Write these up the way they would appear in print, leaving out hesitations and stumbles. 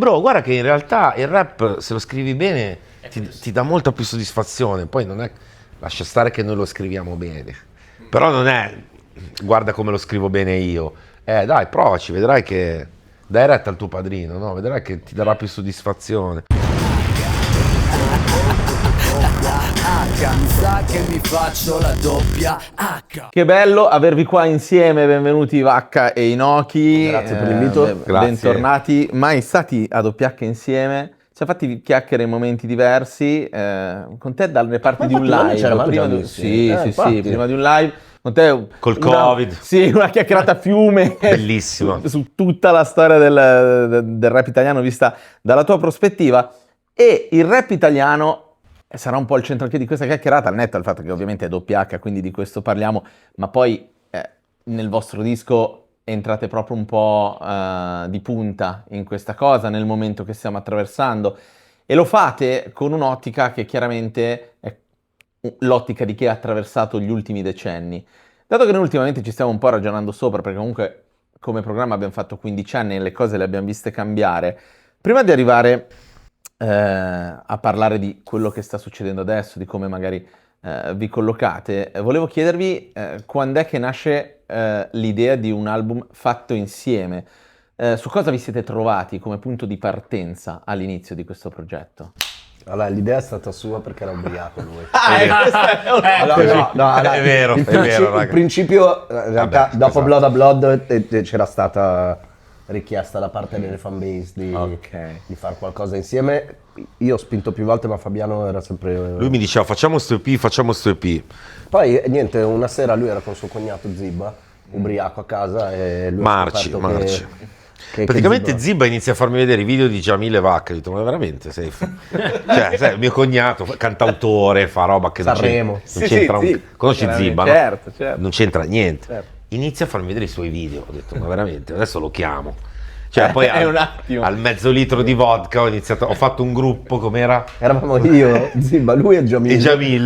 Bro, guarda che in realtà il rap, se lo scrivi bene, ti dà molta più soddisfazione. Poi non è, lascia stare che noi lo scriviamo bene. Però non è, guarda come lo scrivo bene io. Dai, provaci, vedrai che dai retta al tuo padrino, no? Vedrai che ti darà più soddisfazione. Mi sa che mi faccio la doppia H. Che bello avervi qua insieme, benvenuti Vacca e Inoki. Grazie per l'invito. Grazie. Bentornati, mai stati a doppia H insieme. Ci ha fatti chiacchiere in momenti diversi, con te dalle parti di un live. c'eravamo già Prima messi. sì, Infatti. prima di un live. Con te Col Covid. Sì, una chiacchierata a fiume. Bellissima. su tutta la storia del rap italiano vista dalla tua prospettiva. E il rap italiano sarà un po' il centro anche di questa chiacchierata, al netto del fatto che ovviamente è doppia H, quindi di questo parliamo, ma poi nel vostro disco entrate proprio un po' di punta in questa cosa, nel momento che stiamo attraversando, e lo fate con un'ottica che chiaramente è l'ottica di chi ha attraversato gli ultimi decenni. Dato che noi ultimamente ci stiamo un po' ragionando sopra, perché comunque come programma abbiamo fatto 15 anni e le cose le abbiamo viste cambiare, prima di arrivare a parlare di quello che sta succedendo adesso, di come magari vi collocate, volevo chiedervi quando è che nasce l'idea di un album fatto insieme, su cosa vi siete trovati come punto di partenza all'inizio di questo progetto? Allora, l'idea è stata sua perché era ubriaco lui. È vero, il è vero, raga. Il principio, in realtà, Vabbè, dopo esatto. Blood a Blood c'era stata richiesta da parte delle fanbase di fare qualcosa insieme. Io ho spinto più volte, ma Fabiano era sempre... Lui mi diceva facciamo sto EP. Poi niente, una sera lui era con suo cognato Zibba, ubriaco a casa, e lui ha scoperto Marci. che Praticamente Zibba- Zibba inizia a farmi vedere i video di Jamil e Vacca. Ho detto, ma veramente sei... cioè, sai, mio cognato, cantautore, fa roba che Sanremo. non c'entra Sì, Conosci chiaramente, Zibba, no? certo. Non c'entra niente. Certo. Inizia a farmi vedere i suoi video. Ho detto, ma veramente, adesso lo chiamo. Cioè, poi È un attimo. al mezzo litro di vodka ho fatto un gruppo, com'era? Eravamo io, Zibba, lui e Jamil. E Jamil.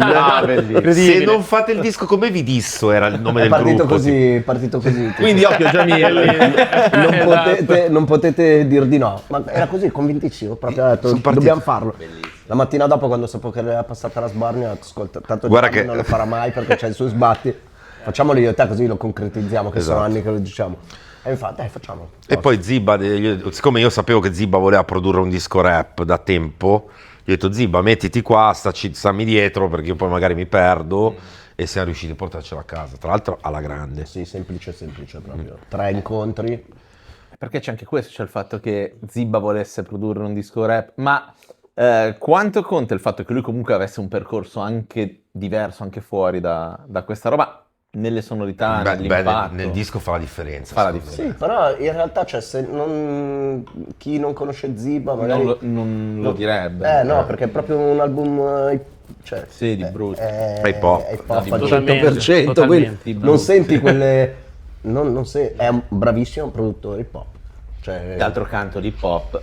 bellissimo. Se non fate il disco come vi disso, era il nome È del partito gruppo. così, partito così. Quindi occhio Jamil. Non potete dir di no, ma era così, convintissimo, proprio ha detto, Sono partito. dobbiamo farlo. La mattina dopo, quando sapevo che era passata la sbarnia, ho detto, ascolta, tanto Guarda Gianni che- non lo farà mai perché c'è i suoi sbatti, facciamolo io e te così lo concretizziamo, che sono Esatto. anni che lo diciamo. E infatti, dai, facciamolo. E poi Zibba, siccome io sapevo che Zibba voleva produrre un disco rap da tempo, gli ho detto Zibba mettiti qua, stammi dietro perché io poi magari mi perdo, e siamo riusciti a portarcelo a casa, tra l'altro alla grande. Sì, semplice proprio. 3 incontri. Perché c'è anche questo, c'è il fatto che Zibba volesse produrre un disco rap, ma quanto conta il fatto che lui comunque avesse un percorso anche diverso, anche fuori da questa roba, nelle sonorità, nell'impatto? Nel disco fa la differenza. Fa la secondo me. Sì, però in realtà, cioè, chi non conosce Zibba magari... Non lo direbbe. no, perché è proprio un album... cioè, Sì, di brutto. È Hip hop. hip hop al Totalmente, 100%, totalmente. quindi non senti quelle... non è un bravissimo produttore hip hop. Cioè, D'altro canto l'hip hop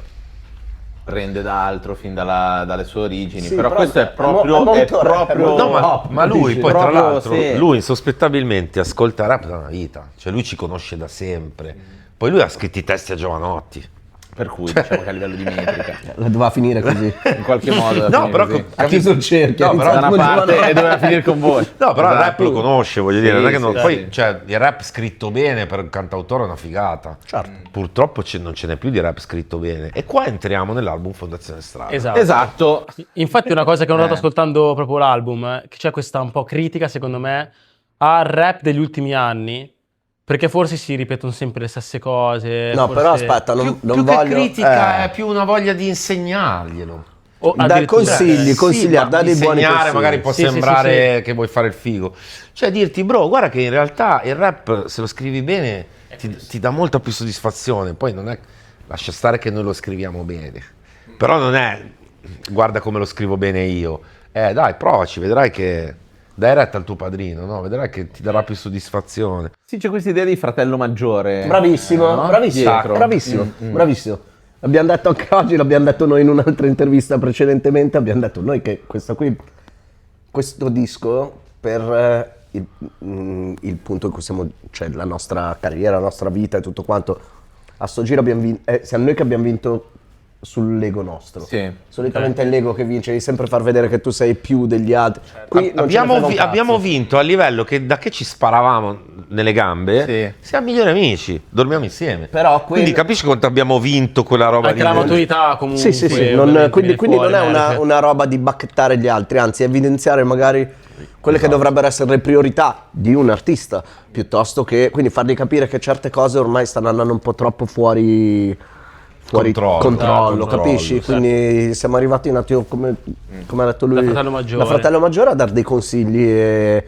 prende da altro fin dalle sue origini, Sì, però però questo è è proprio... molto è rap, proprio è molto No, hop, ma lui capisci? poi tra Proprio, l'altro, sì. lui insospettabilmente ascolta rap da una vita, cioè lui ci conosce da sempre, poi lui ha scritto i testi a Giovanotti. Per cui diciamo che a livello di metrica, La doveva finire così. in qualche modo... No, però Ha chiuso il cerchio. No, ha però da iniziato una con parte Giovanotti. e doveva finire con voi. No, però il rap Esatto. lo conosce, voglio dire, Sì, non è che non... sì, poi sì. cioè, il rap scritto bene per un cantautore è una figata. Certo. Purtroppo non ce n'è più di rap scritto bene. E qua entriamo nell'album Fondazione Strada. Esatto. Infatti una cosa che ho notato ascoltando proprio l'album, che c'è questa un po' critica secondo me al rap degli ultimi anni, perché forse si ripetono sempre le stesse cose. No, forse- però aspetta, non Più che voglio... critica è più una voglia di insegnarglielo. o Dai addirittura- consigli, consigliare, ma dai dei buoni insegnare consigli. magari può Sì, sì, sembrare che vuoi fare il figo. Cioè dirti, bro, guarda che in realtà il rap, se lo scrivi bene, ti dà molta più soddisfazione. Poi non è, lascia stare che noi lo scriviamo bene. Però non è, guarda come lo scrivo bene io. Dai, provaci, vedrai che dai retta al tuo padrino, no? Vedrai che ti darà più soddisfazione. Sì, c'è questa idea di fratello maggiore. Bravissimo, no? bravissimo, Dietro. bravissimo, bravissimo. L'abbiamo detto anche oggi, l'abbiamo detto noi in un'altra intervista precedentemente, abbiamo detto noi che questo disco per il punto in cui siamo, cioè la nostra carriera, la nostra vita e tutto quanto, a sto giro siamo noi che abbiamo vinto sull'ego nostro. Sì. Solitamente è l'ego che vince, devi sempre far vedere che tu sei più degli altri. Qui non ce ne frega un cazzo. Abbiamo vinto a livello che da che ci sparavamo nelle gambe, Sì. siamo migliori amici, dormiamo insieme. Però Quindi capisci quanto abbiamo vinto quella roba Anche lì. la maturità comunque. Sì, ovviamente, quindi viene non fuori, è merge. una roba di bacchettare gli altri, anzi evidenziare magari quelle che dovrebbero essere le priorità di un artista, piuttosto che quindi fargli capire che certe cose ormai stanno andando un po' troppo fuori controllo, capisci? certo. Quindi siamo arrivati un attimo, come ha detto lui, Da fratello maggiore. da fratello maggiore a dare dei consigli e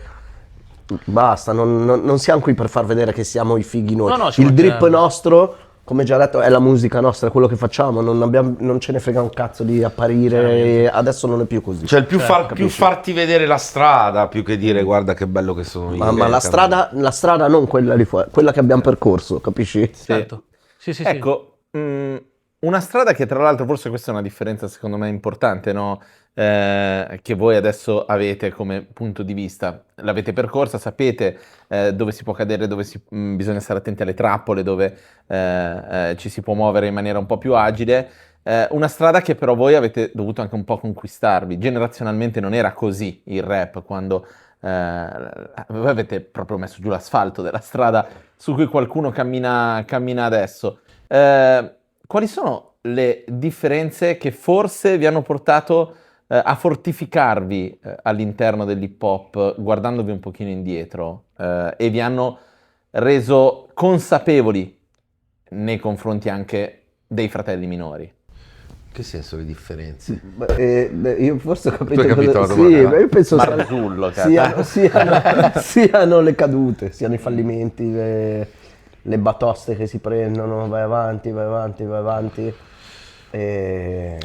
basta, non siamo qui per far vedere che siamo i fighi noi. No, ci Il drip mancherebbe. nostro, come già detto, è la musica nostra, è quello che facciamo, non ce ne frega un cazzo di apparire, e adesso non è più così. Cioè il più, più capisci? farti vedere la strada più che dire guarda che bello che sono io. Ma la strada non quella di fuori, quella che abbiamo percorso, capisci? Certo. Sì. Ecco, una strada che tra l'altro, forse questa è una differenza secondo me importante, no? Che voi adesso avete come punto di vista. L'avete percorsa, sapete dove si può cadere, dove bisogna stare attenti alle trappole, dove ci si può muovere in maniera un po' più agile. Una strada che però voi avete dovuto anche un po' conquistarvi. Generazionalmente non era così il rap, quando voi avete proprio messo giù l'asfalto della strada su cui qualcuno cammina adesso. Quali sono le differenze che forse vi hanno portato a fortificarvi all'interno dell'hip hop, guardandovi un pochino indietro, e vi hanno reso consapevoli nei confronti anche dei fratelli minori? Che senso le differenze? Io forse ho capito, Tu hai capito la sì, domanda? ma io penso Marzullo, cazzo. siano le cadute, siano i fallimenti, le batoste che si prendono, vai avanti. E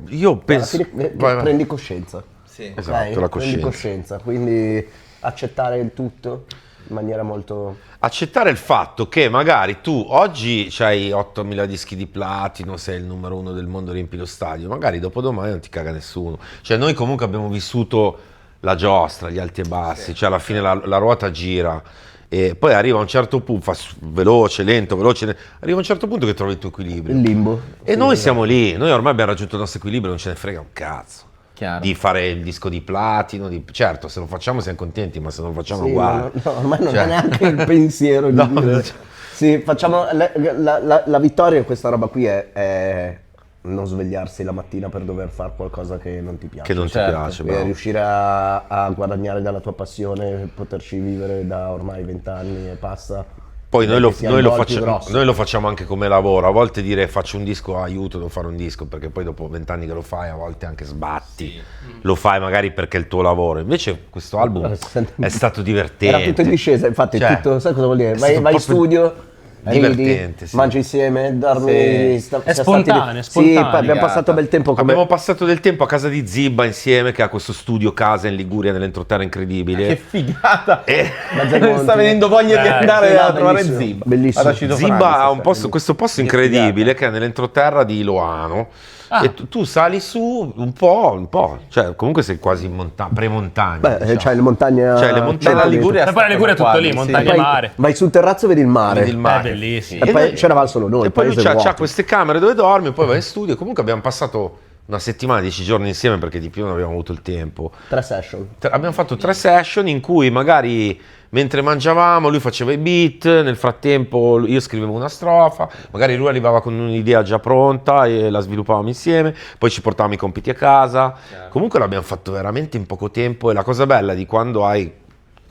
Io alla penso... fine vai. prendi coscienza. Sì. Esatto, ok? la Prendi coscienza. coscienza, quindi accettare il tutto in maniera molto... Accettare il fatto che magari tu oggi c'hai 8.000 dischi di platino, sei il numero 1 del mondo, riempi lo stadio, magari dopodomani non ti caga nessuno. Cioè noi comunque abbiamo vissuto la giostra, gli alti e bassi, cioè alla fine la ruota gira e poi arriva a un certo punto, fa veloce, lento, arriva a un certo punto che trovi il tuo equilibrio. Il limbo. E noi siamo lì, noi ormai abbiamo raggiunto il nostro equilibrio, non ce ne frega un cazzo. Chiaro. Di fare il disco di platino, certo se lo facciamo siamo contenti, ma se non lo facciamo Sì, uguale. no, ormai non Cioè- è neanche il pensiero di No, dire... cioè- Sì, facciamo... La vittoria in questa roba qui è non svegliarsi la mattina per dover fare qualcosa che non ti piace. Che non Certo. ti piace, E bravo. riuscire a guadagnare dalla tua passione, poterci vivere da ormai 20 anni e passa. Poi noi lo, Che sia noi il lo gol più facciamo, grosso. noi lo facciamo anche come lavoro, a volte dire faccio un disco, aiuto, devo fare un disco, perché poi dopo 20 anni che lo fai a volte anche sbatti, lo fai magari perché è il tuo lavoro, invece questo album è stato divertente. Era tutto in discesa, infatti, Cioè, tutto, sai cosa vuol dire? è Vai stato in proprio studio, divertente, ridi, sì. mangi insieme, dormi, Sì. siamo È stati spontaneo, lì. è Sì, spontaneo. poi abbiamo passato bel tempo come... Abbiamo passato del tempo a casa di Zibba insieme, che ha questo studio casa in Liguria, nell'entroterra incredibile. Che figata! Mangiamonti. Sta venendo voglia di andare sì, no, a trovare bellissimo, Zibba. bellissimo. Vado a citofonare Zibba ha stasera. un posto, questo posto Che incredibile che è nell'entroterra di Loano. E tu sali su un po', cioè comunque sei quasi in pre-montagna. Beh, diciamo. c'hai le montagne... C'hai le montagne, la Liguria E poi la Liguria è tutto lì, Sì. montagna Poi e mare. vai sul terrazzo e vedi il mare. Vedi il mare. È bellissimo. E poi c'eravamo solo noi, E il poi lui paese c'ha vuoto. queste camere dove dormi, poi va in studio. Comunque abbiamo passato una settimana, 10 giorni insieme perché di più non abbiamo avuto il tempo. 3 session. Abbiamo fatto 3 session in cui magari mentre mangiavamo lui faceva i beat, nel frattempo io scrivevo una strofa, magari lui arrivava con un'idea già pronta e la sviluppavamo insieme, poi ci portavamo i compiti a casa. Comunque l'abbiamo fatto veramente in poco tempo e la cosa bella di quando hai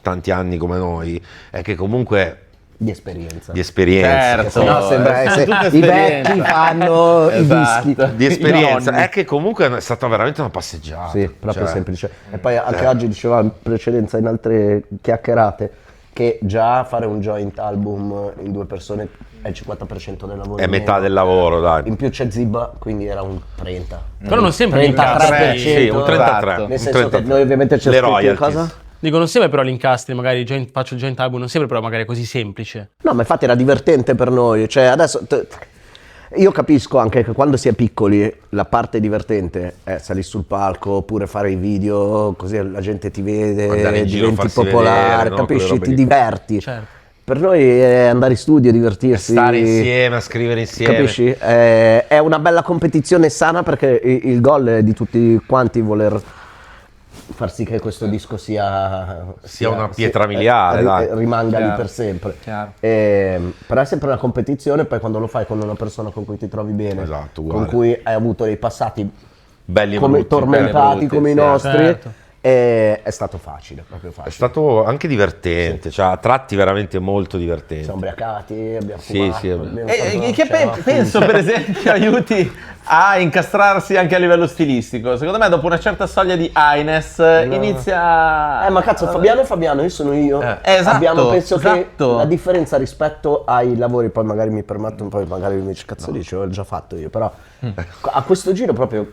tanti anni come noi è che comunque Di esperienza. di esperienza, Certo. No, sembra Tutta essere... I vecchi esperienza. fanno Esatto. i dischi. di esperienza, I nonni. è che comunque è stata veramente una passeggiata. Sì, proprio cioè, semplice. E poi anche oggi dicevamo in precedenza in altre chiacchierate che già fare un joint album in 2 persone è il 50% del lavoro. è in metà meno. del lavoro, dai. In più c'è Zibba, quindi era un 30. Però non sempre 33%. Sì, un 33. Esatto. Nel un senso che 33. noi ovviamente c'è Le scritto royalties. cosa? Dico, non sempre però l'incastri, magari faccio il joint album, non sempre però magari così semplice. No, ma infatti era divertente per noi, cioè adesso io capisco anche che quando si è piccoli la parte divertente è salire sul palco oppure fare i video così la gente ti Andare vede, in giro, diventi farsi popolare, vedere, no? Quelle capisci, robe ti lì. diverti. Certo. Per noi è andare in studio, divertirsi. Stare insieme, a scrivere insieme. Capisci? È una bella competizione sana, perché il goal è di tutti quanti voler far sì che questo disco sia una pietra miliare, dai. rimanga lì Chiaro, per sempre. chiaro. Però è sempre una competizione, poi quando lo fai con una persona con cui ti trovi bene, Esatto, con uguale. cui hai avuto dei passati Belli e come brutti, tormentati belli e brutti, come i sì. nostri, Certo. è stato facile, proprio È facile. stato anche divertente, cioè a tratti veramente molto divertenti. Siamo ubriacati, abbiamo Sì, fumato, sì, abbiamo E fatto- che cioè, penso per esempio aiuti a incastrarsi anche a livello stilistico. Secondo me dopo una certa soglia di highness inizia... ma cazzo, Fabiano è Fabiano, io sono io. esatto, Penso esatto. che la differenza rispetto ai lavori, poi magari mi permettono, poi magari mi dice cazzo dici, l'ho già fatto io, però a questo giro proprio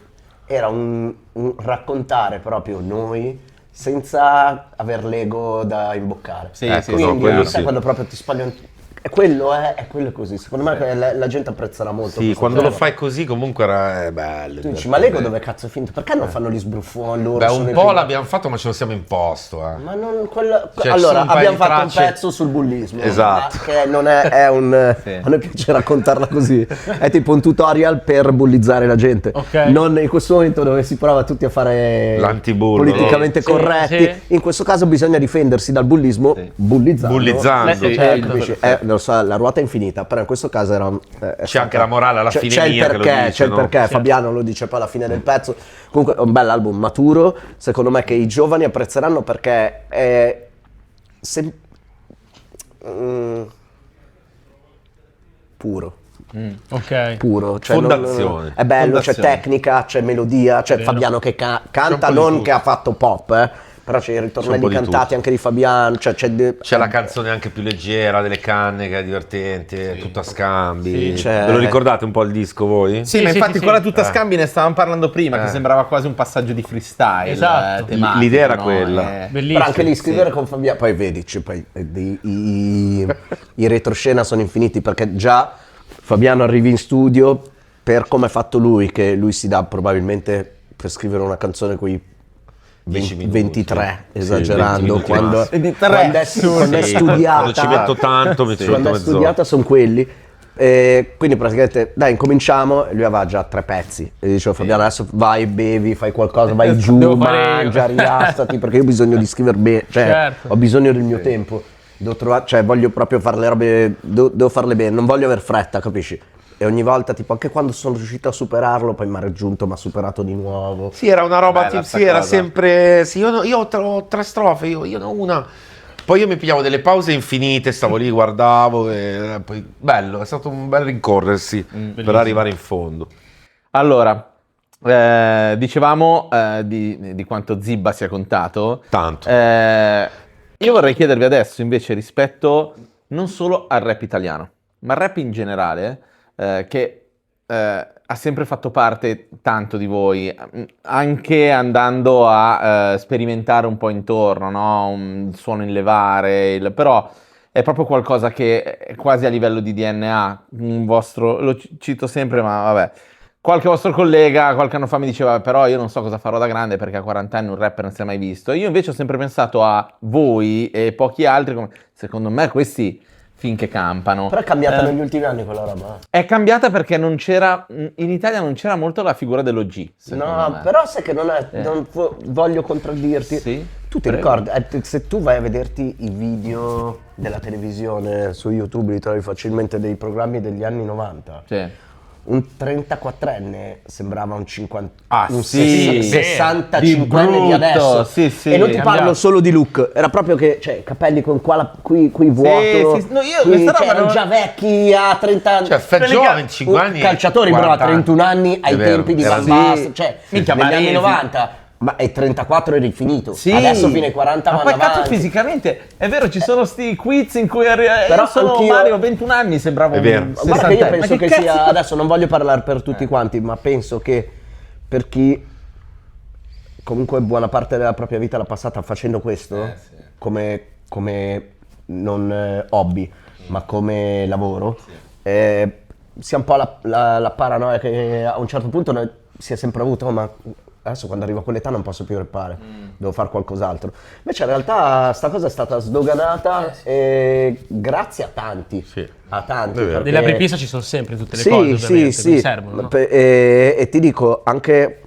era un raccontare proprio noi senza aver l'ego da imboccare. Sì, Ecco, sì, no, Quindi quello sai sì. quando proprio ti spagliano. È quello è così. Secondo me la gente apprezzerà molto. Sì, questo quando lo genere. fai così comunque è bello. Tu dici, ma l'ego dove cazzo è finito? Perché non fanno gli sbruffoni loro? Beh, sono un i po' primi- l'abbiamo fatto, ma ce lo siamo imposto. Ma non quello. Cioè, ci allora, sono un paio abbiamo di fatto un tracce- pezzo sul bullismo. Esatto. Che non è un. Sì. A noi piace raccontarla così. È tipo un tutorial per bullizzare la gente. Ok. Non in questo momento dove si prova tutti a fare L'antibullo, politicamente no? corretti. Sì. In questo caso bisogna difendersi dal bullismo bullizzando. Bullizzando. Sì, certo. Capisci? Lo so, la ruota è infinita, però in questo caso era. C'è anche la morale alla fine C'è il mia che lo perché, dice, c'è il no? perché. Fabiano lo dice poi alla fine del pezzo. Comunque è un bel album maturo, secondo me, che i giovani apprezzeranno, perché è puro. Ok. Puro, cioè Fondazione. è bello, c'è Fondazione. tecnica, c'è melodia, c'è Vero. Fabiano che C'è canta, un po' di non tutto. che ha fatto pop, però c'è i C'è un ritornelli po' di cantati tutto. anche di Fabiano, cioè C'è la canzone anche più leggera delle canne che è divertente, è tutto a scambi. Sì, c'è- Ve lo ricordate un po' il disco voi? Sì, Sì, ma sì, infatti sì, quella sì. tutta scambi ne stavamo parlando prima, che sembrava quasi un passaggio di freestyle. Esatto. Tematico, L'idea era no? quella. Bellissimo. Però anche lì scrivere con Fabiano, poi vedi, poi, i retroscena sono infiniti, perché già Fabiano arrivi in studio per come è fatto lui, che lui si dà probabilmente per scrivere una canzone quei 10 minuti. 23, Sì, esagerando, 20 minuti quando, massimo. 23. quando è Sì, studiata. Quando ci metto tanto, mi ci metto Quando è mezz'ora. studiata sono quelli. Quindi praticamente dai, incominciamo, e lui aveva già 3 pezzi e dicevo Fabiano adesso vai, bevi, fai qualcosa, vai giù, Devo fare io. mangia, rilassati, perché io ho bisogno di scrivere bene, cioè Certo. ho bisogno del mio tempo, devo trovare, cioè voglio proprio fare le robe, devo farle bene, non voglio aver fretta, capisci? E ogni volta, tipo, anche quando sono riuscito a superarlo, poi mi ha raggiunto, mi ha superato di nuovo. Sì, era una roba, Bella sì, sta era cosa. sempre. Sì, io ho 3 strofe, io ne ho una. Poi io mi pigliavo delle pause infinite, stavo lì, guardavo, e poi bello, è stato un bel rincorrersi per bellissimo. arrivare in fondo. Allora, dicevamo di quanto Zibba sia contato. Tanto. Io vorrei chiedervi adesso invece rispetto non solo al rap italiano, ma al rap in generale, che ha sempre fatto parte tanto di voi, anche andando a sperimentare un po' intorno, no? Il suono in levare, però è proprio qualcosa che è quasi a livello di DNA, un vostro, lo cito sempre, ma vabbè. Qualche vostro collega qualche anno fa mi diceva però io non so cosa farò da grande perché a 40 anni un rapper non si è mai visto. Io invece ho sempre pensato a voi e pochi altri come secondo me questi finché campano. Però è cambiata negli ultimi anni quella roba. È cambiata perché non c'era in Italia non c'era molto la figura dell'OG. secondo No, me. però sai che non è, voglio contraddirti. Sì? Tu ti Prego. ricordi, se tu vai a vederti i video della televisione su YouTube, li trovi facilmente dei programmi degli anni 90. Sì. Un 34enne sembrava un 50, Ah, un sì, 65enne di di brutto, adesso. sì, sì. E non ti Cambiato. parlo solo di look, era proprio che, cioè, capelli con qua, qui vuoto. sì, no, io qui, questa roba erano non- già vecchi a 30 anni. Cioè, Fagiolo a 25 anni. Calciatori, bro, a 40 anni. 31 anni ai È vero, tempi di era Van sì. Basten, cioè, Minchia, negli anni Baresi. 90. Ma ai 34 eri finito. Sì. Adesso fino ai 40 ma vanno poi cazzo avanti. fisicamente è vero ci sono sti quiz in cui Però io sono anch'io- Mario ho 21 anni sembravo È vero. un Guarda che io 60enne. penso Ma che cazzo- sia, adesso non voglio parlare per tutti quanti, ma penso che per chi comunque buona parte della propria vita l'ha passata facendo questo, come non hobby, ma come lavoro, sia un po' la paranoia che a un certo punto si è sempre avuto, ma adesso quando arrivo a quell'età non posso più rappare, devo fare qualcos'altro. Invece in realtà sta cosa è stata sdoganata grazie a tanti, a tanti. È vero. Nelle apripista ci sono sempre tutte le Sì, cose, sì, ovviamente, sì. quindi servono, no? E ti dico anche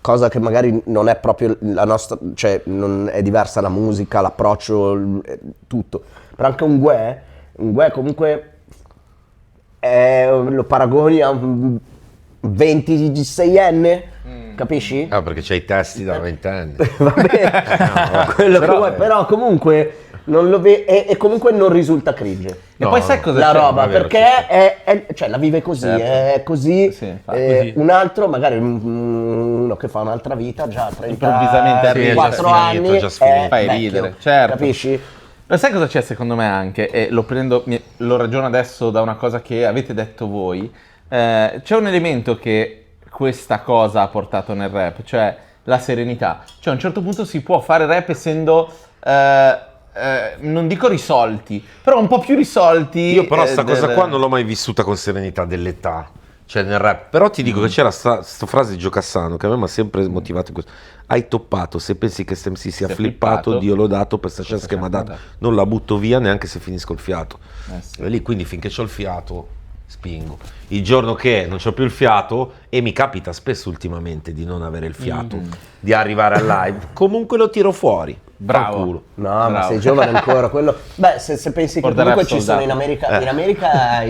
cosa che magari non è proprio la nostra, cioè non è diversa la musica, l'approccio, tutto. Però anche un Gue comunque lo paragoni a un 26enne, capisci? Ah, perché c'hai i testi da 20 anni. Vabbè, quello che vuoi, però comunque non lo e comunque non risulta cringe. E poi sai cosa La c'è? roba, è vero, perché cioè la vive così, Certo. è così, Sì, così. un altro, magari uno che fa un'altra vita, già a Improvvisamente arriva. 34 Sì, è già anni, finito, è già finito. è Fai vecchio, ridere, certo. capisci? Ma sai cosa c'è secondo me anche? E lo ragiono adesso da una cosa che avete detto voi. C'è un elemento che questa cosa ha portato nel rap, cioè la serenità. Cioè a un certo punto si può fare rap essendo, non dico risolti, però un po' più risolti. Io però sta cosa qua non l'ho mai vissuta con serenità dell'età, cioè nel rap. Però ti dico che c'era sta frase di Gio Cassano che a me mi ha sempre motivato in questo. Hai toppato, se pensi che SMC sia flippato, Dio l'ho dato per sta chance che mi ha dato. Non la butto via neanche se finisco il fiato. Sì. E lì quindi finché c'ho il fiato spingo. Il giorno che non c'ho più il fiato, e mi capita spesso ultimamente di non avere il fiato, di arrivare al live, comunque lo tiro fuori. Bravo. Fanculo. No, ma Bravo. sei giovane ancora, quello. Beh, se pensi che For the comunque rap ci sono soldato. in America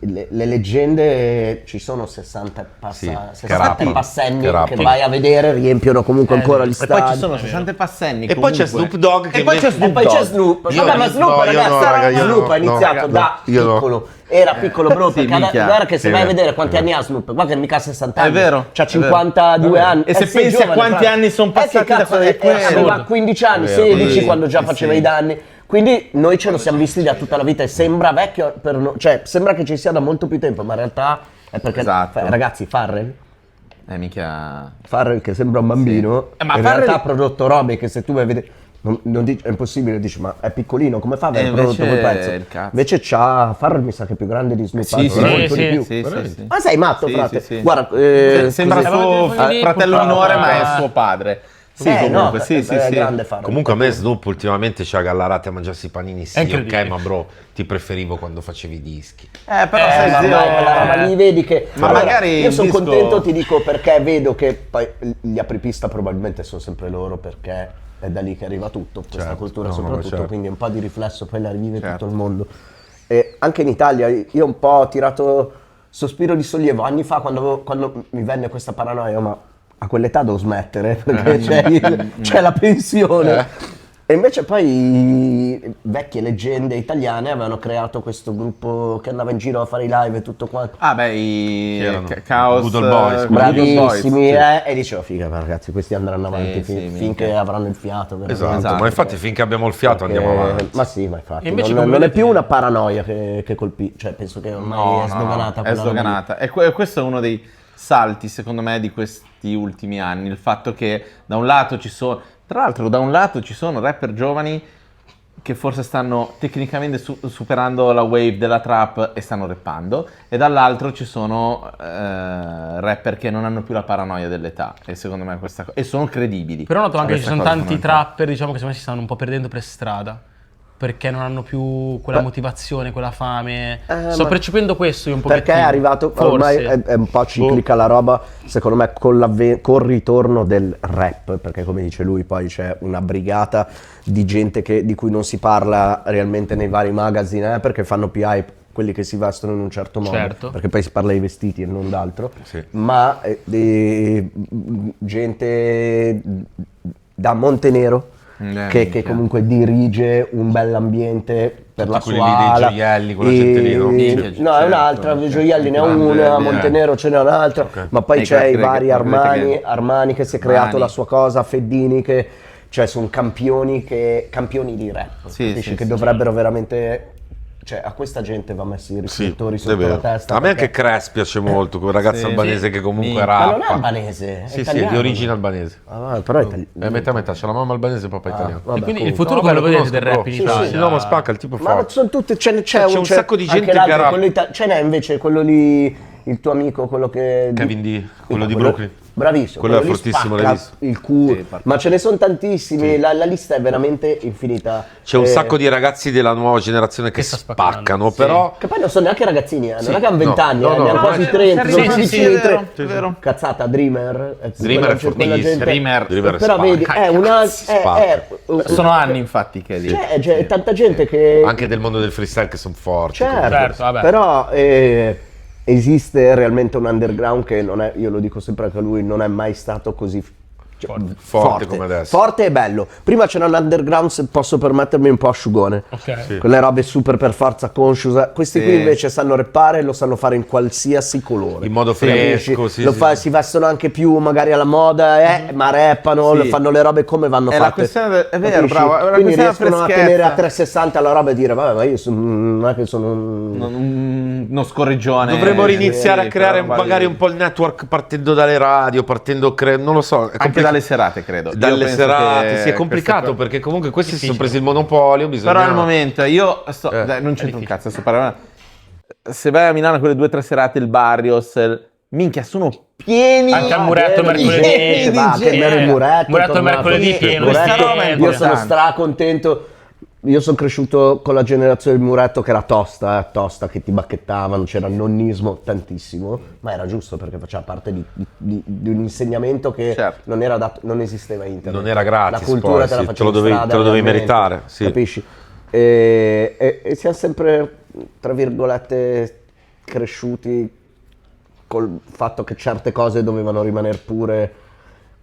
le leggende, ci sono 60 Sì, 60 che rappano, passenni che che rappano. vai a vedere, riempiono comunque ancora gli E stadi. poi ci sono 60 passenni. E poi c'è comunque. Snoop Dogg che E poi c'è invece- E Snoop poi c'è Dogg. Snoop. Io Vabbè, ma no, Snoop, io ragazzi, no, raga, io Snoop no, ha iniziato no, da io no. piccolo. Era piccolo, bro, Sì, perché minchia. guarda che se Sì, vai a è vero, vedere quanti è anni vero. ha Snoop, guarda che mica ha 60 anni. È vero, C'ha è vero. 52 anni. E se sei pensi a giovane, quanti fra. anni sono passati che cazzo, da quello. aveva 15 anni, È vero, 16 sì, quando già sì, faceva sì. i danni. Quindi noi ce lo siamo visti da tutta la vita e sembra vecchio per cioè sembra che ci sia da molto più tempo, ma in realtà è perché Esatto. ragazzi, Farrell che sembra un bambino, Ma in Farrell- realtà ha prodotto robe che se tu vai a vedere non dici, è impossibile, dici ma è piccolino, come fa ad aver prodotto invece quel pezzo? il cazzo. Invece Farrell mi sa che è più grande di Snoop, Sì, anzi, sì, molto sì, di più. sì, sì, sì. Ma sei matto, Sì, frate? sì, sì. Guarda, Sembra così- suo Così, fratello purtroppo, minore, ma è eh. suo padre. Sì, no, comunque, sì, è sì, sì. grande Farrell. Comunque a me Snoop ultimamente ci ha gallarati a mangiarsi i panini, sì, ok, incredibile. ma bro, ti preferivo quando facevi i dischi. Però ma sai, vai, zio, quella roba lì vedi che Ma allora, magari io il sono disco- contento, ti dico, perché vedo che poi gli apripista probabilmente sono sempre loro, perché è da lì che arriva tutto, questa Certo, cultura no, soprattutto, certo. quindi un po' di riflesso poi la rivive Certo. tutto il mondo. E anche in Italia io un po' ho tirato sospiro di sollievo anni fa quando mi venne questa paranoia, ma a quell'età devo smettere perché c'è la pensione. E invece poi vecchie leggende italiane avevano creato questo gruppo che andava in giro a fare i live e tutto quanto. Ah beh, Chi erano? Chaos, Good Old Boys, Good Old Boys, Bravissimi, sì. e dicevo figa ragazzi, questi andranno avanti sì, finché minchia. avranno il fiato veramente. Esatto, ma infatti finché abbiamo il fiato Perché- andiamo avanti. ma sì, ma infatti E invece non come è vedete- più una paranoia che colpisce, cioè penso che ormai è sdoganata è quella roba lì. sdoganata. E questo è uno dei salti, secondo me, di questi ultimi anni. Il fatto che da un lato ci sono, tra l'altro, da un lato ci sono rapper giovani che forse stanno tecnicamente superando la wave della trap e stanno rappando, e dall'altro ci sono rapper che non hanno più la paranoia dell'età, e secondo me questa e sono credibili. Però noto anche che ci Questa sono cosa tanti fondamentale. trapper, diciamo, che secondo me si stanno un po' perdendo per strada. Perché non hanno più quella motivazione, quella fame. Sto ma- percependo questo io un po'. Perché è arrivato, ormai è un po' ciclica la roba, secondo me col ritorno del rap, perché come dice lui poi c'è una brigata di gente di cui non si parla realmente nei vari magazine, perché fanno più hype quelli che si vestono in un certo modo, Certo. perché poi si parla dei vestiti e non d'altro, Sì. ma gente da Montenero che minchia. comunque dirige un bell'ambiente per Tutti la quelli sua lì dei ala. gioielli, quella gente lì, no? Minchia, No, è certo. un'altra, Gioielli ne ha Grande, una, bene. Montenero ce n'è un'altra, ma poi E c'è i Greg- vari Greg- Armani, Greg- Armani che si è creato Armani. la sua cosa, Feddini che, cioè sono campioni di rap, Sì, capisci? sì, che sì. dovrebbero veramente, cioè a questa gente va messi i Sì, riflettori è sotto vero. la testa. A me anche perché- Cres piace molto, quel ragazzo Sì. albanese che comunque Sì. Ma non è rappa. albanese, è Sì, sì, è italiano. di origine albanese. Ah, però è italiano. È metà metà, c'è la mamma albanese e il papà italiano. vabbè, E quindi comunque. il futuro No, come lo lo vedete conosco, del rap bro. in Sì, Italia? sì, no, ma spacca il tipo Ma forte. sono tutti, c'è un sacco di gente anche l'altro, che rappa. quello ce n'è invece quello lì il tuo amico, quello che... Kevin D, quello di Brooklyn. Bravissimo. Quello è lì fortissimo, spacca l'hai visto? il culo. Sì, Ma ce ne sono tantissimi, la lista è veramente infinita. C'è un sacco di ragazzi della nuova generazione che sta spaccando. spaccano, però... Che poi non sono neanche ragazzini, non Sì. è che hanno 20 anni, No, ne hanno no, quasi no, 30. sì, sono sì, più sì, vicini è ai vero, 30. è vero. Cazzata, Dreamer. Dreamer è quella fortissimo. gente- Dreamer Dreamer Però spacca. vedi, è una... Sono anni infatti che è lì. C'è tanta gente che... Anche del mondo del freestyle che sono forti. Certo, vabbè. Però esiste realmente un underground che non è, io lo dico sempre anche a lui, non è mai stato così Forte come adesso. Forte e bello. Prima c'era l'underground, se posso permettermi, un po' asciugone. Ok. Sì. Quelle robe super per forza conscious. Questi Sì. qui invece sanno rappare e lo sanno fare in qualsiasi colore. In modo fresco, sì, sì. Si vestono anche più magari alla moda, ma rappano, Sì. fanno le robe come vanno È la fatte. questione è vero, Capisci? bravo, è una Quindi questione riescono a freschezza. tenere a 360 la roba e dire vabbè, ma io non è che sono Uno scorreggione. Dovremmo riniziare a creare quella roba magari lì. un po' il network partendo dalle radio, non lo so. è Anche dalle serate, credo. Io Dalle penso serate, che sì, è complicato queste- perché comunque questi si sono presi il monopolio, bisogna... Però al momento io dai, non c'entro un cazzo, sto parlando. Se vai a Milano quelle 2 o 3 serate, il Barrios, minchia, sono pieni. Anche al muretto mercoledì. Va, che bello il muretto. Muretto tornato. mercoledì pieno. Questa Muretto- roba è Io sono importante. stracontento. Io sono cresciuto con la generazione del muretto che era tosta, che ti bacchettavano, c'era nonnismo tantissimo, ma era giusto perché faceva parte di un insegnamento che Certo. non era non esisteva internet. Non era gratis, La cultura poi, te la sì, facevi te lo dovevi- in strada, te lo dovevi realmente, meritare, sì. Capisci? E siamo sempre, tra virgolette, cresciuti col fatto che certe cose dovevano rimanere pure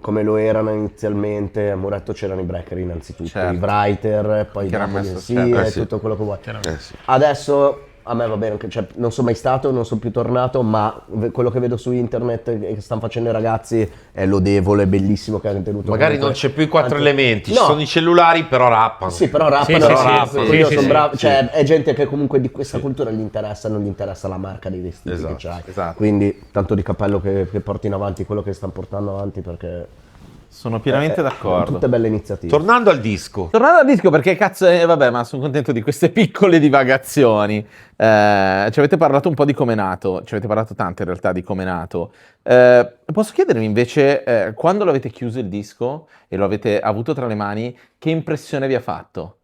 come lo erano inizialmente. A Muretto c'erano i breaker innanzitutto, Certo. i writer, poi Che era dopo gli messo, MC certo. e sì. tutto quello che vuoi. sì. Adesso a me va bene, cioè, non sono mai stato, non sono più tornato, ma quello che vedo su internet che stanno facendo i ragazzi è lodevole, è bellissimo che hanno tenuto. Magari comunque non c'è più i 4 tanto- elementi, ci No. sono i cellulari, però rappano. Sì, però rappano, Sì, sì, rappano, sì, io sì, sono sì, bravo, sì. cioè è gente che comunque di questa cultura gli interessa, non gli interessa la marca dei vestiti Esatto, che c'hai. esatto. Quindi tanto di cappello che portino avanti quello che stanno portando avanti perché Sono pienamente d'accordo. tutte belle iniziative. Tornando al disco, Tornando al disco, perché cazzo, vabbè, ma sono contento di queste piccole divagazioni. Ci avete parlato un po' di come è nato, ci avete parlato tanto in realtà di come è nato. Posso chiedervi invece, quando l'avete chiuso il disco e lo avete avuto tra le mani, che impressione vi ha fatto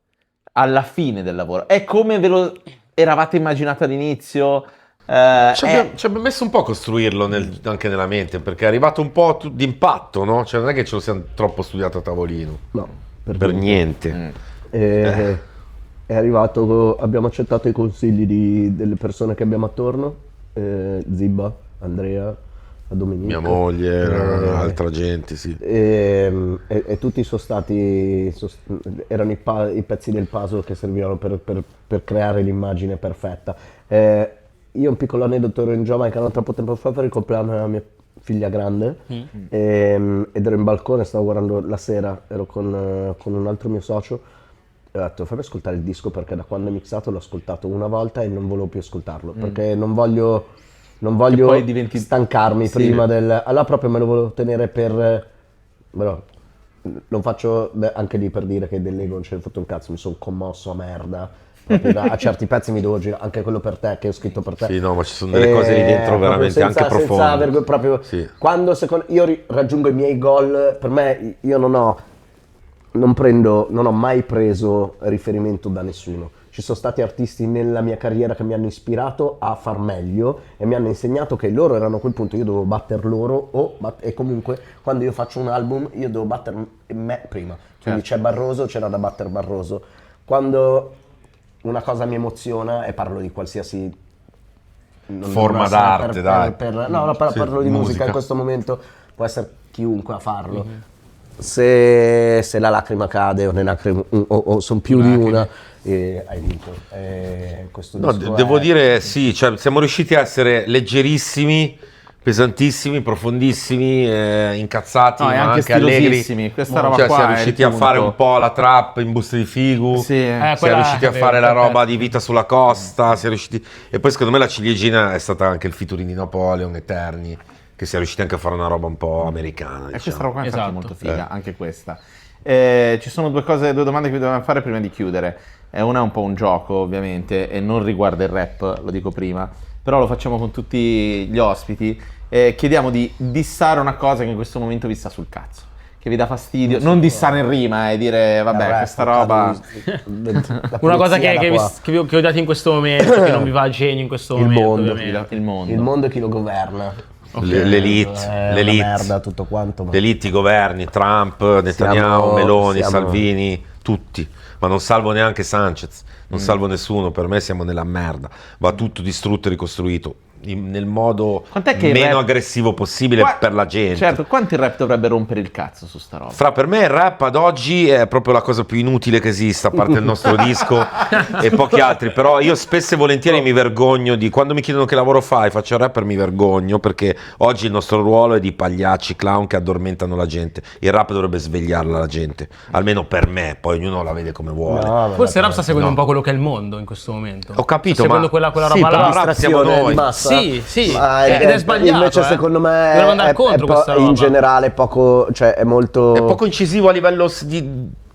alla fine del lavoro? È come ve lo eravate immaginato all'inizio? ci abbiamo messo un po' a costruirlo anche nella mente, perché è arrivato un po' d'impatto, no? Cioè non è che ce lo siamo troppo studiato a tavolino, No, per niente. È arrivato, abbiamo accettato i consigli delle persone che abbiamo attorno, Zibba, Andrea, la Domenica. Mia moglie, altra gente, sì. E tutti sono stati, erano i pezzi del puzzle che servivano per creare l'immagine perfetta. Io un piccolo aneddoto, ero in Giamaica non troppo tempo fa per il compleanno della mia figlia grande ed ero in balcone, stavo guardando la sera, ero con un altro mio socio e ho detto fammi ascoltare il disco perché da quando è mixato l'ho ascoltato una volta e non volevo più ascoltarlo perché non voglio poi diventi- stancarmi Sì. prima del... Allora proprio me lo volevo tenere per... Però, non faccio anche lì per dire che dell'ego non ce ne fotte un cazzo, mi sono commosso a merda. Proprio a certi pezzi mi devo girare, anche quello per te che ho scritto per te. Sì, no, ma ci sono delle cose lì dentro proprio veramente anche profonde. Proprio Sì. quando io raggiungo i miei goal, per me io non ho mai preso riferimento da nessuno. Ci sono stati artisti nella mia carriera che mi hanno ispirato a far meglio e mi hanno insegnato che loro erano a quel punto, io dovevo batter loro e comunque quando io faccio un album io devo battere me prima. Quindi c'è Barroso, c'era da battere Barroso. Quando una cosa mi emoziona e parlo di qualsiasi Forma non essere d'arte, dai. Parlo di musica musica. in questo momento, può essere chiunque a farlo. Se la lacrima cade o ne lacrime, o sono più di una, hai vinto. Questo No, disco devo è- dire sì, cioè, siamo riusciti a essere leggerissimi, pesantissimi, profondissimi, incazzati, No, e ma anche anche allegri. stilosissimi, questa roba Cioè, qua siamo è riusciti il a fare punto. un po' la trap in buste di figu. Sì. Siamo quella riusciti a è fare vero, la roba perfetto. di Vita sulla costa, siamo riusciti... E poi secondo me la ciliegina è stata anche il featuring di Napoleon, Eterni, che siamo riusciti anche a fare una roba un po' americana. E questa diciamo. roba qua è infatti Esatto. molto figa, anche questa. Ci sono due domande che vi dobbiamo fare prima di chiudere. Una è un po' un gioco, ovviamente, e non riguarda il rap, lo dico prima. però lo facciamo con tutti gli ospiti. Chiediamo di dissare una cosa che in questo momento vi sta sul cazzo, che vi dà fastidio. Non dissare in rima e dire vabbè, questa roba. Una cosa che ho dato in questo momento, che non mi va a genio in questo Il momento. mondo. ovviamente. Il mondo. Il mondo e chi lo governa. L'elite, È una l'elite. merda tutto quanto. Ma... L'elite, i governi, Trump, Netanyahu, Meloni, Salvini, tutti. Ma non salvo neanche Sanchez, non salvo nessuno, per me siamo nella merda. Va tutto distrutto e ricostruito nel modo Quant'è che il meno rap- aggressivo possibile per la gente. Certo, quanto il rap dovrebbe rompere il cazzo su sta roba? Fra, per me il rap ad oggi è proprio la cosa più inutile che esista, a parte il nostro disco e pochi altri, però io spesso e volentieri mi vergogno di, quando mi chiedono che lavoro fai, faccio il rapper, mi vergogno, perché oggi il nostro ruolo è di pagliacci, clown che addormentano la gente. Il rap dovrebbe svegliarla la gente, almeno per me, poi ognuno la vede come vuole. No, Forse il rap sta seguendo un po' quello che è il mondo in questo momento. Ho capito, sta seguendo ma quella sì, roba però là. il rap siamo Distrazione noi. di massa. Sì, Ma ed è sbagliato. Invece secondo me Dovremmo andare contro questa roba. in generale poco, cioè è molto... È poco incisivo a livello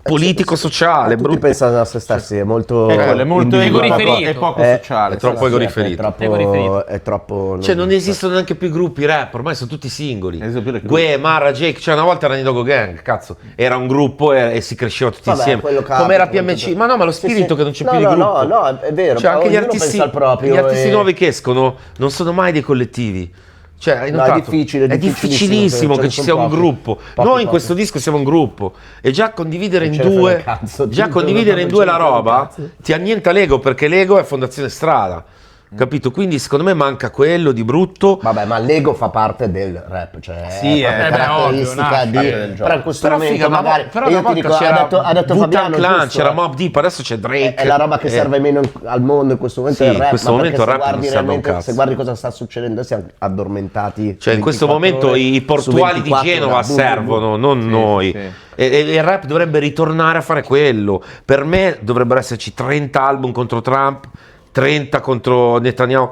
politico-sociale, Tutti brutto. pensano a se stessi, è molto... È molto individuale. ego, è poco È- sociale. è troppo sì, ego sì. riferito. Ego riferito. È troppo... Cioè non esistono neanche più gruppi rap, ormai sono tutti singoli. Esistono più le Gue, Mara, Jake, cioè una volta era Nidogo Gang, cazzo, era un gruppo e si cresceva tutti Vabbè, insieme. quello capita, Come era quello PMC, capita. ma no, ma lo Sì, spirito sì. che non c'è No, più di no, gruppo. no, è vero, Cioè anche ognuno pensa al proprio gli artisti e- nuovi che escono non sono mai dei collettivi. Cioè, hai No, notato? è difficile, È difficilissimo ce che ne ci sono sia un pochi. gruppo. Pochi, Noi in questo pochi. disco siamo un gruppo e già condividere E in ce ne frega due, un cazzo, già tutto, condividere in due la non ce ne frega un roba cazzo. ti annienta l'ego, perché l'ego è Fondazione Strada. Capito? Quindi secondo me manca quello di brutto. Vabbè, ma l'ego fa parte del rap, cioè Sì, è è caratteristica ovvio, di... del gioco. Però in questo Però momento figa, magari... però io una ti volta dico, c'era ha detto Wu-Tang Fabiano, Clan, giusto? c'era Mobb Deep, adesso c'è Drake. È la roba che serve meno al mondo in questo momento, Sì, è il rap, in questo ma momento perché il rap non serve un realmente, cazzo. se guardi cosa sta succedendo, siamo addormentati. Cioè in questo 24 momento ore i su portuali di 24 Genova da boom, servono, non Sì, noi. sì. E il rap dovrebbe ritornare a fare quello. Per me dovrebbero esserci 30 album contro Trump, 30 contro Netanyahu.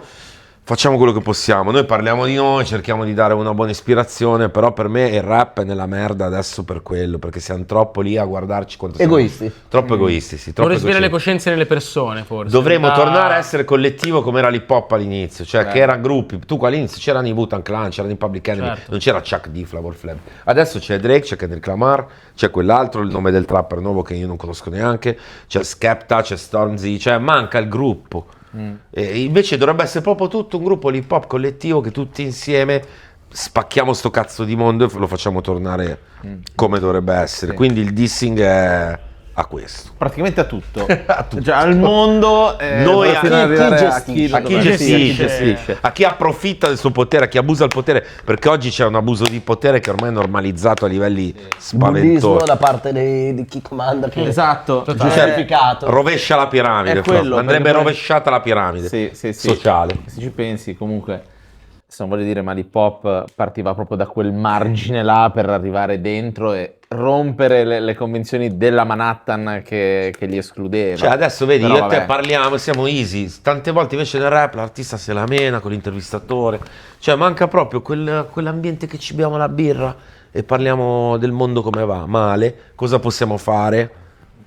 Facciamo quello che possiamo, noi parliamo di noi, cerchiamo di dare una buona ispirazione, però per me il rap è nella merda adesso per quello, perché siamo troppo lì a guardarci quanto siamo Egoisti. troppo egoisti, sì, troppo Non risvegliare le egocentrici. coscienze nelle persone, forse. Dovremmo Da- tornare a essere collettivo come era l'hip hop all'inizio, cioè che era gruppi. Tu all'inizio c'erano i Wu-Tang Clan, c'erano i Public Enemy, Certo. non c'era Chuck D, Flavor Flav. Adesso c'è Drake, c'è Kendrick Lamar, c'è quell'altro, il nome del trapper nuovo che io non conosco neanche, c'è Skepta, c'è Stormzy, cioè manca il gruppo. E invece dovrebbe essere proprio tutto un gruppo hip hop collettivo che tutti insieme spacchiamo sto cazzo di mondo e lo facciamo tornare come dovrebbe essere. Sì. Quindi il dissing è a questo. Praticamente a tutto. A tutto. Cioè, al mondo, Noi fino a- ad arrivare gestisce. A chi dovrebbe gestisce, gestisce. a chi approfitta del suo potere, a chi abusa del potere, perché oggi c'è un abuso di potere che ormai è normalizzato a livelli Bullismo spaventosi. da parte di chi comanda, che Esatto. è giustificato. Rovescia la piramide, È quello, andrebbe perché poi- rovesciata la piramide Sì, sì, sì. sociale. Se ci pensi, comunque, se non voglio dire, ma l'hip hop partiva proprio da quel margine là per arrivare dentro e rompere le convenzioni della Manhattan che li escludeva. Cioè adesso vedi, Però io e te vabbè. parliamo, siamo easy, tante volte invece nel rap l'artista se la mena con l'intervistatore, cioè manca proprio quell'ambiente che ci beviamo la birra e parliamo del mondo come va, male, cosa possiamo fare,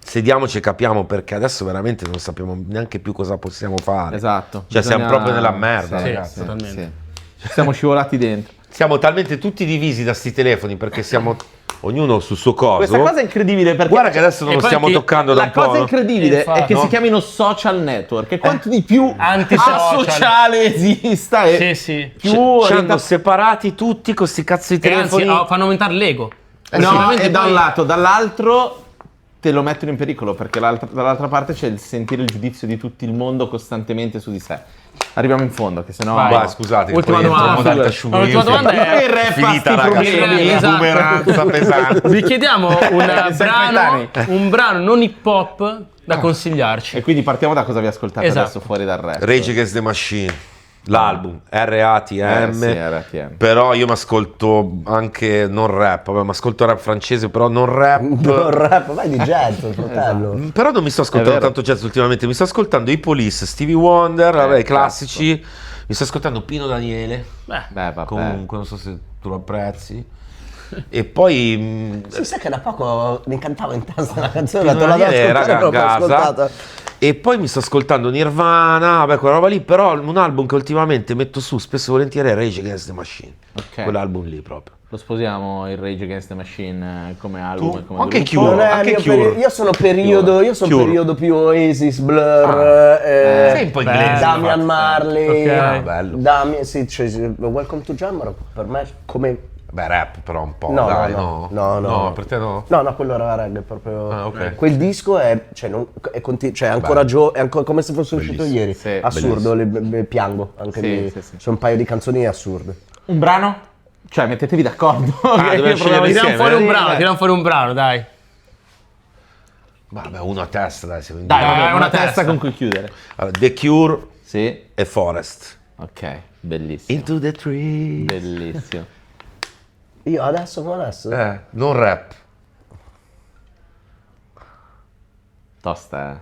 sediamoci e capiamo, perché adesso veramente non sappiamo neanche più cosa possiamo fare. Esatto. Cioè siamo proprio nella merda, Sì, ragazzi. totalmente. Ci siamo scivolati dentro. Siamo talmente tutti divisi da sti telefoni perché siamo ognuno sul suo coso. Questa cosa è incredibile perché Guarda che adesso non E lo poi stiamo ti- toccando da la un po'. cosa no? incredibile Infatti, è che no? si chiamino social network e quanto di più Antisocial. asociale esista e Sì, sì. più Ci hanno orientato- separati tutti con sti cazzo di E anzi, telefoni. fanno aumentare l'ego. No, Sicuramente e da poi- un lato, dall'altro te lo mettono in pericolo perché dall'altra parte c'è il sentire il giudizio di tutto il mondo costantemente su di sé. Arriviamo in fondo, che sennò... Vai. Vai, scusate, Ultima poi entriamo domanda. dal casciugo. L'ultima domanda è- Il rap ha finita, sti raga, problemi, la esatto. boomeranza pesante. Vi chiediamo Sempre un brano non hip hop da consigliarci. E quindi partiamo da cosa vi ascoltate Esatto. adesso fuori dal rap. Rage Against the Machine, l'album RATM. Sì, RATM. Però io mi ascolto anche non rap, vabbè, mi ascolto rap francese, però non rap. Non rap, vai di jazz, fratello. Però non mi sto ascoltando È vero. tanto jazz ultimamente, mi sto ascoltando i Police, Stevie Wonder, vabbè, i classici. Mi sto ascoltando Pino Daniele. Beh, Beh, vabbè. Comunque, non so se tu lo apprezzi. E poi Si sa che da poco mi cantavo in testa la canzone, Pino te la devo Daniele, ascoltare, raga, non l'ho a casa. ascoltata. E poi mi sto ascoltando Nirvana, vabbè, quella roba lì, però un album che ultimamente metto su spesso e volentieri è Rage Against the Machine. Ok. Quell'album lì proprio. Lo sposiamo il Rage Against the Machine come album e come Anche gruppo? Cure. Non è anche il mio Cure. io sono periodo, Cure. periodo più Oasis, Blur, Sei un po' inglese, Damian infatti. Marley, Ok. Ah, bello. sì, cioè, Welcome to Jamrock per me come Beh, rap però un po', No, dai, no, no. no, no. Per te no? No, quello era reggae proprio. Ah, ok. Quel disco è, cioè, cioè, è ancora è ancora come se fosse uscito Bellissimo. ieri. Sì, Assurdo, piango anche Sì, di. sì, sì. Sono un paio di canzoni assurde. Un brano? Cioè, mettetevi d'accordo. dobbiamo Io scegliere proviamo- insieme. Tiriamo fuori un brano, dai. Vabbè, uno a testa, dai, siamo in Dai, due. vabbè, una una testa testa. con cui chiudere. Allora, The Cure Sì. e Forest. Ok, bellissimo. Into the tree. Bellissimo. Io adesso. Non rap. Tosta,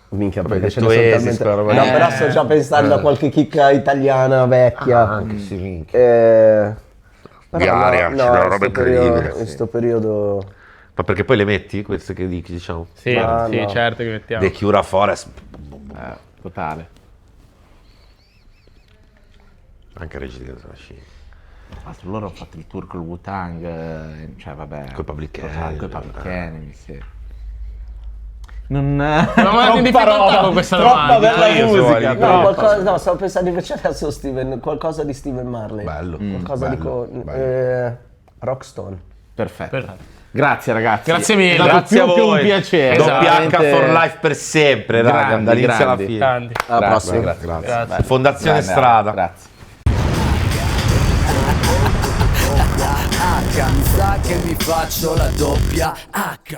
Minchia, Vabbè, perché ce detto ne sono Oasis, talmente. quella roba No, lì. però sto già pensando a qualche chicca italiana vecchia. Anche sì, minchia. Però Di aria, c'è della roba incredibile. In sto periodo. Ma perché poi le metti queste che dici, diciamo? Sì, Ma sì, no. certo che mettiamo. The Cure a Forest. totale. Anche Rage Against the Machine. Tra l'altro loro hanno fatto il tour col Wu-Tang, cioè vabbè. Coi Public Enemy. Coi Public Enemy, sì. Non andare in difficoltà con questa troppa domanda. bella Io so, musica. Alico. troppa. No, stavo pensando invece adesso qualcosa di Steven Marley. Bello. Qualcosa bello, di bello. Rockstone. Perfetto. Grazie ragazzi. Grazie mille. È stato Grazie a più che voi. un piacere. Esatto. WH Veramente- for life per sempre, raga, Grandi, dall'inizio alla grandi. fine. Grandi. Alla prossima. Grazie. Fondazione Grande, Strada. Grazie. H, mi sa che mi faccio la doppia H.